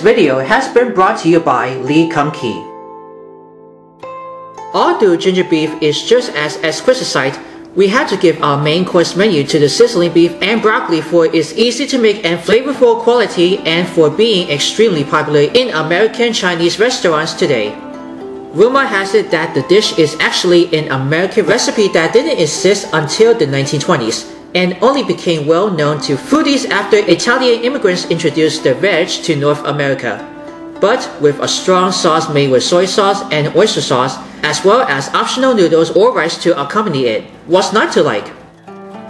video has been brought to you by accompany. Although ginger beef is just as exquisite, we had to give our main course menu to the sizzling beef and broccoli for its easy to make and flavorful quality and for being extremely popular in American Chinese restaurants today. Rumor has it that the dish is actually an American recipe that didn't exist until the 1920s and only became well known to foodies after Italian immigrants introduced the veg to North America. But with a strong sauce made with soy sauce and oyster sauce, as well as optional noodles or rice to accompany it. What's not to like?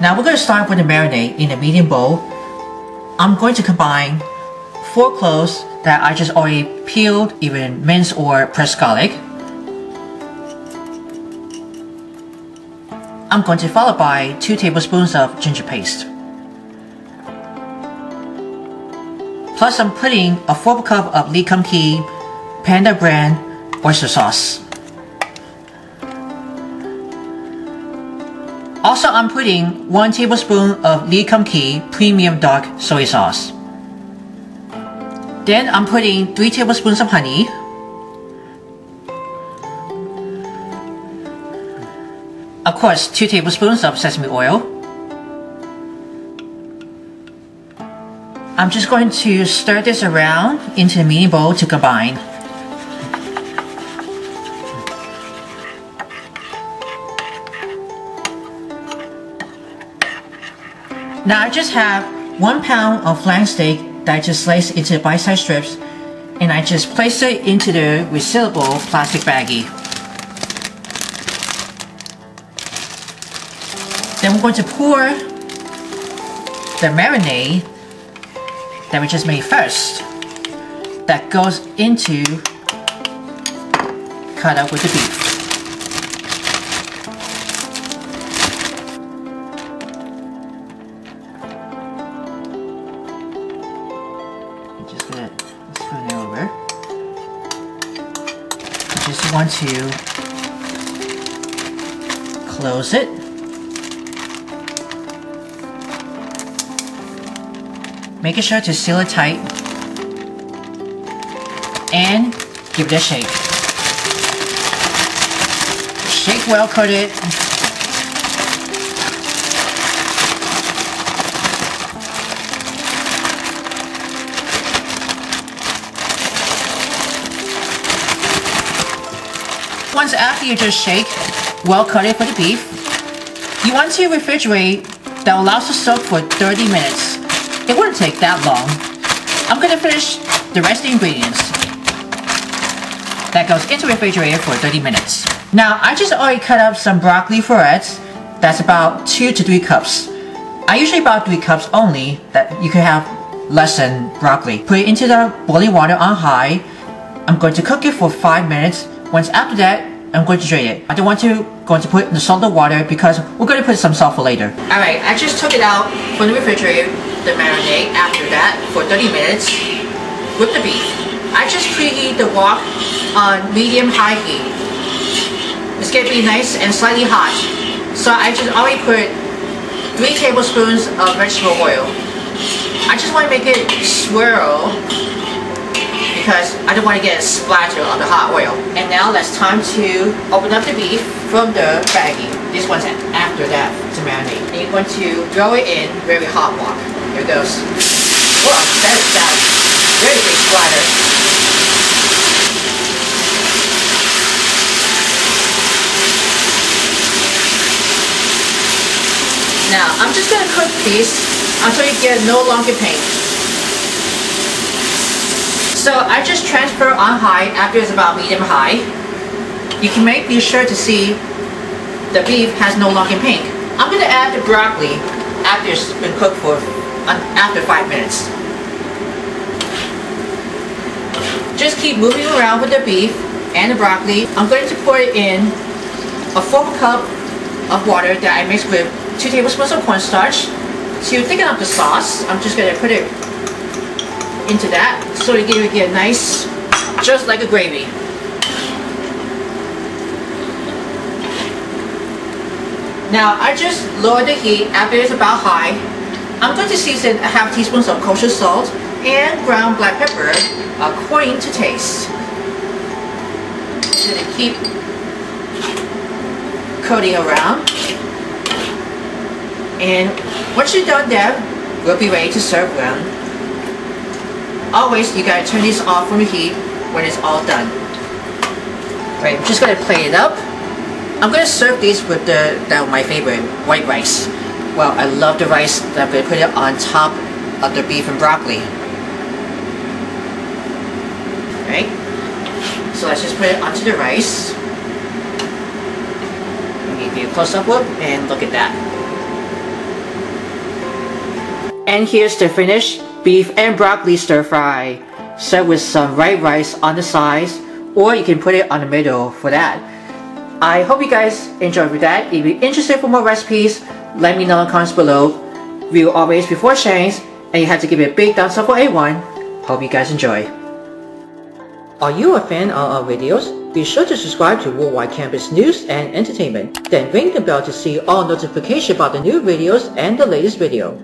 Now we're going to start with the marinade in a medium bowl. I'm going to combine 4 cloves that I just already peeled, even minced or pressed garlic. I'm going to follow by 2 tablespoons of ginger paste. Plus I'm putting a 4th cup of accompany Panda brand oyster sauce. Also I'm putting 1 tablespoon of accompany premium dark soy sauce. Then I'm putting 3 tablespoons of honey. Of course, 2 tablespoons of sesame oil. I'm just going to stir this around into the mini bowl to combine. Now I just have 1 pound of flank steak that I just sliced into bite-sized strips, and I just place it into the resealable plastic baggie. Then we're going to pour the marinade that we just made first. That goes into cut up with the beef. Just gonna spoon it over. I just want to close it. Making sure to seal it tight and give it a shake. Shake well coated. Once after you just shake, well coated for the beef, you want to refrigerate that allows to soak for 30 minutes. It wouldn't take that long. I'm going to finish the rest of the ingredients. That goes into the refrigerator for 30 minutes. Now, I just already cut up some broccoli florets. That's about 2 to 3 cups. I usually about 3 cups only, that you can have less than broccoli. Put it into the boiling water on high. I'm going to cook it for 5 minutes. Once after that, I'm going to drain it. I don't want to put it in the salted water because we're going to put some salt for later. Alright, I just took it out from the refrigerator, the marinade, after that for 30 minutes with the beef. I just preheat the wok on medium-high heat. It's going to be nice and slightly hot. So I just already put 3 tablespoons of vegetable oil. I just want to make it swirl because I don't want to get a splatter on the hot oil. And now it's time to open up the beef from the baggie. This one's after that to marinate. And you're going to throw it in very hot wok. Here it goes. Whoa, that is that. Very big splatter. Now, I'm just going to cook these until you get no longer pink. So I just transfer on high after it's about medium high. You can be sure to see the beef has no longer pink. I'm going to add the broccoli after it's been cooked for after 5 minutes. Just keep moving around with the beef and the broccoli. I'm going to pour it in a 4th cup of water that I mixed with 2 tablespoons of cornstarch to thicken up the sauce. I'm just going to put it into that so you get a nice, just like a gravy. Now I just lowered the heat after it's about high. I'm going to season a half teaspoon of kosher salt and ground black pepper according to taste. Just gonna keep coating around. And once you're done there, we'll be ready to serve them. Always, you gotta turn these off from the heat when it's all done. Right, I'm just gonna plate it up. I'm gonna serve these with my favorite, white rice. Well, I love the rice. I'm gonna put it on top of the beef and broccoli. Right? So let's just put it onto the rice. Let me give you a close-up look and look at that. And here's the finished beef and broccoli stir fry, served with some white rice on the sides, or you can put it on the middle for that. I hope you guys enjoyed with that. If you're interested for more recipes, let me know in the comments below. Review always before sharing, and you have to give it a big thumbs up for A1. Hope you guys enjoy. Are you a fan of our videos? Be sure to subscribe to Worldwide Campus News and Entertainment. Then ring the bell to see all notifications about the new videos and the latest video.